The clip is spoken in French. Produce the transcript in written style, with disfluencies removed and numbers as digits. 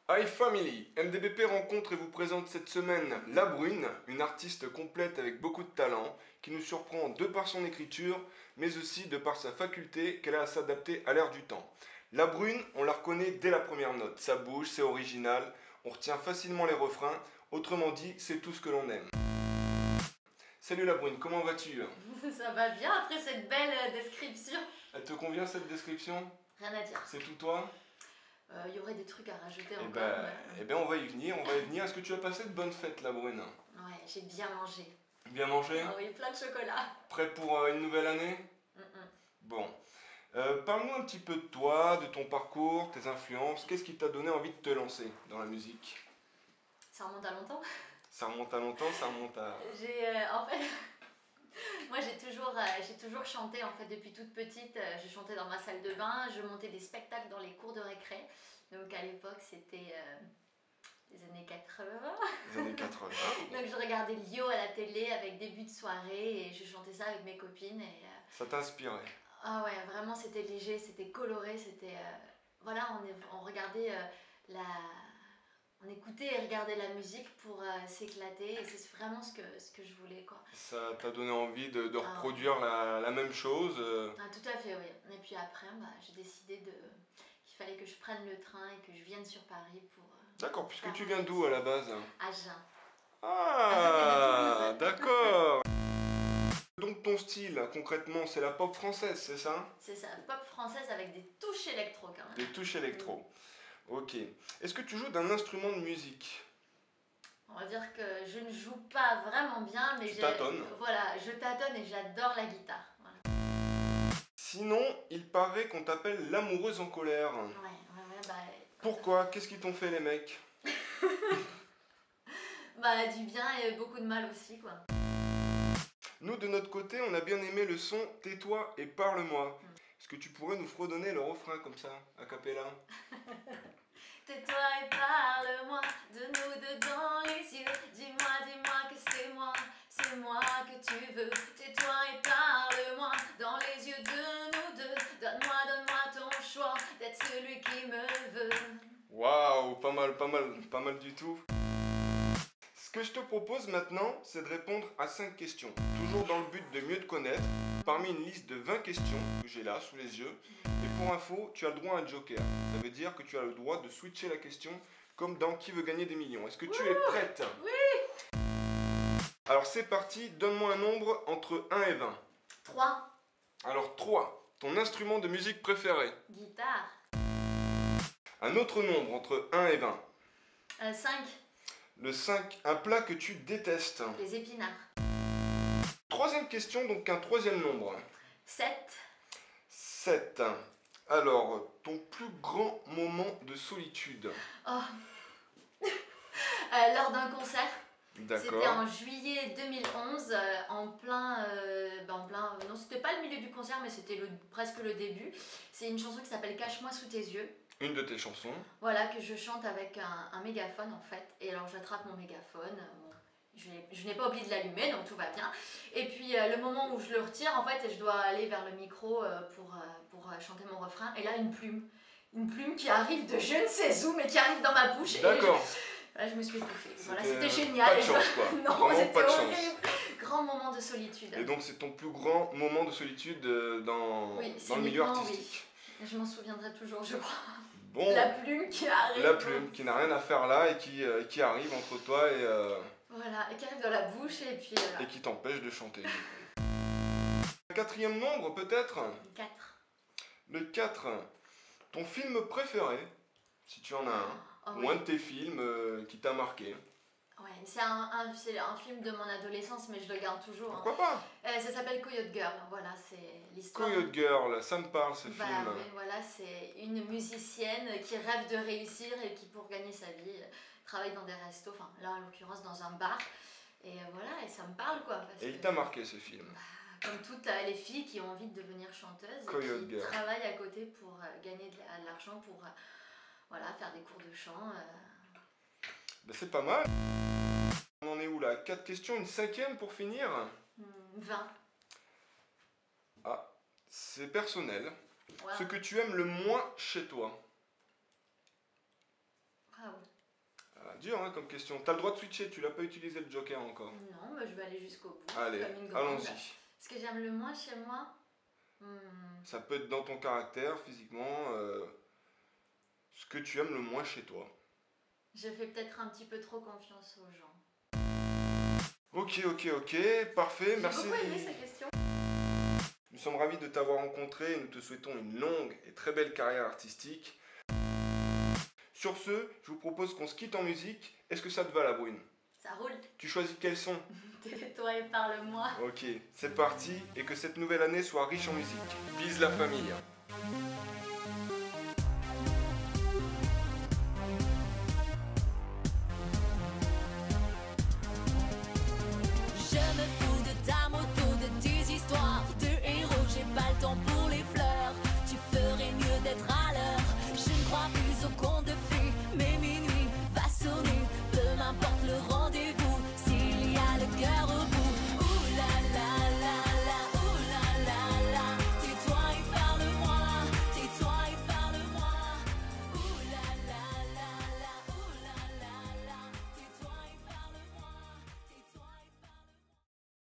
Hi Family, MDBP rencontre et vous présente cette semaine La Brune, une artiste complète avec beaucoup de talent, qui nous surprend de par son écriture, mais aussi de par sa faculté qu'elle a à s'adapter à l'ère du temps. La Brune, on la reconnaît dès la première note, ça bouge, c'est original, on retient facilement les refrains, autrement dit, c'est tout ce que l'on aime. Salut La Brune, comment vas-tu? Ça va bien après cette belle description. Elle te convient cette description? Rien à dire. C'est tout toi? Il y aurait des trucs à rajouter encore. Eh ben on va y venir, Est-ce que tu as passé de bonnes fêtes, La Brune? Ouais, j'ai bien mangé. Bien mangé? Ah oui, plein de chocolat. Prêt pour une nouvelle année? Bon. Parle-nous un petit peu de toi, de ton parcours, tes influences. Qu'est-ce qui t'a donné envie de te lancer dans la musique? Ça remonte à longtemps. Ça remonte à longtemps, ça remonte à... En fait, moi j'ai toujours chanté en fait depuis toute petite. Je chantais dans ma salle de bain, je montais des spectacles dans les cours de récré. Donc à l'époque c'était les années 80. Les années 80. Donc je regardais Lio à la télé avec début de soirée et je chantais ça avec mes copines. Ça t'inspirait? Ah ouais, vraiment c'était léger, c'était coloré, c'était... voilà, on regardait on écoutait et regardait la musique pour s'éclater et c'est vraiment ce que je voulais quoi. Ça t'a donné envie de reproduire la même chose? Ah, tout à fait, oui. Et puis après, j'ai décidé qu'il fallait que je prenne le train et que je vienne sur Paris pour... D'accord, puisque tu viens d'où à la base? Agen. Ah, d'accord. Donc ton style, concrètement, c'est la pop française, c'est ça? C'est ça, pop française avec des touches électro quand même. Des touches électro. Ok. Est-ce que tu joues d'un instrument de musique? On va dire que je ne joue pas vraiment bien, mais tu tâtonnes. Voilà, je tâtonne et j'adore la guitare. Voilà. Sinon, il paraît qu'on t'appelle l'amoureuse en colère. Ouais, Pourquoi? Qu'est-ce qu'ils t'ont fait les mecs? Du bien et beaucoup de mal aussi, quoi. Nous, de notre côté, on a bien aimé le son « Tais-toi et parle-moi ». Est-ce que tu pourrais nous fredonner le refrain comme ça, a cappella? Tais-toi et parle-moi, de nous deux dans les yeux. Dis-moi que c'est moi que tu veux. Tais-toi et parle-moi, dans les yeux de nous deux. Donne-moi ton choix, d'être celui qui me veut. Waouh, pas mal du tout. Ce que je te propose maintenant, c'est de répondre à 5 questions, toujours dans le but de mieux te connaître, parmi une liste de 20 questions que j'ai là, sous les yeux. Et pour info, tu as le droit à un joker. Ça veut dire que tu as le droit de switcher la question, comme dans Qui veut gagner des millions. Est-ce que tu es prête? Oui. Alors c'est parti, donne-moi un nombre entre 1 et 20. 3. Alors 3, ton instrument de musique préféré? Guitare. Un autre nombre entre 1 et 20. 5. Le 5, un plat que tu détestes? Les épinards. Troisième question, donc un troisième nombre. 7. 7. Alors, ton plus grand moment de solitude? Oh. Lors d'un concert. C'était en juillet 2011, non, c'était pas le milieu du concert, mais c'était presque le début. C'est une chanson qui s'appelle Cache-moi sous tes yeux. Une de tes chansons. Voilà, que je chante avec un mégaphone en fait. Et alors j'attrape mon mégaphone. Je n'ai pas oublié de l'allumer, donc tout va bien. Et puis le moment où je le retire, en fait, je dois aller vers le micro pour chanter mon refrain. Et là, une plume. Une plume qui arrive de je ne sais où, mais qui arrive dans ma bouche. D'accord. Là, je me suis étouffée. Voilà, c'était génial. Pas de chance, quoi. Non, c'était horrible. Grand moment de solitude. Et donc, c'est ton plus grand moment de solitude dans le milieu artistique. Oui. Je m'en souviendrai toujours, je crois. Bon. La plume qui arrive. La plume qui n'a rien à faire là et qui arrive entre toi et... Voilà, et qui arrive dans la bouche et puis... Et qui t'empêche de chanter. Quatrième nombre, peut-être? 4. Le 4. Ton film préféré, si tu en as un, ou un de tes films qui t'a marqué? Ouais, c'est un film de mon adolescence, mais je le garde toujours. Pourquoi pas? Ça s'appelle Coyote Girl, voilà, c'est l'histoire. Coyote Girl, ça me parle ce film. Oui, voilà, c'est une musicienne qui rêve de réussir et qui, pour gagner sa vie, travaille dans des restos, enfin là en l'occurrence dans un bar. Et voilà, et ça me parle quoi. Et il t'a marqué ce film? Comme toutes les filles qui ont envie de devenir chanteuses Coyote et qui Girl. travaillent à côté pour gagner de l'argent pour voilà, faire des cours de chant. Ben, c'est pas mal. On en est où là? 4 questions, une 5e pour finir? 20. Ah, c'est personnel. Wow. Ce que tu aimes le moins chez toi? Wow. dur hein, comme question. T'as le droit de switcher, tu l'as pas utilisé le joker encore. Non, bah, je vais aller jusqu'au bout. Allez, Comme une grande. allons-y. Ce que j'aime le moins chez moi, Ça peut être dans ton caractère, physiquement, ce que tu aimes le moins chez toi. je fais peut-être un petit peu trop confiance aux gens. Ok, parfait, J'ai merci. beaucoup aimé cette question. Nous sommes ravis de t'avoir rencontré et nous te souhaitons une longue et très belle carrière artistique. Sur ce, je vous propose qu'on se quitte en musique. Est-ce que ça te va la brune? Ça roule. Tu choisis quel son? Tais-toi et parle-moi. Ok, c'est parti et que cette nouvelle année soit riche en musique. Bise la famille.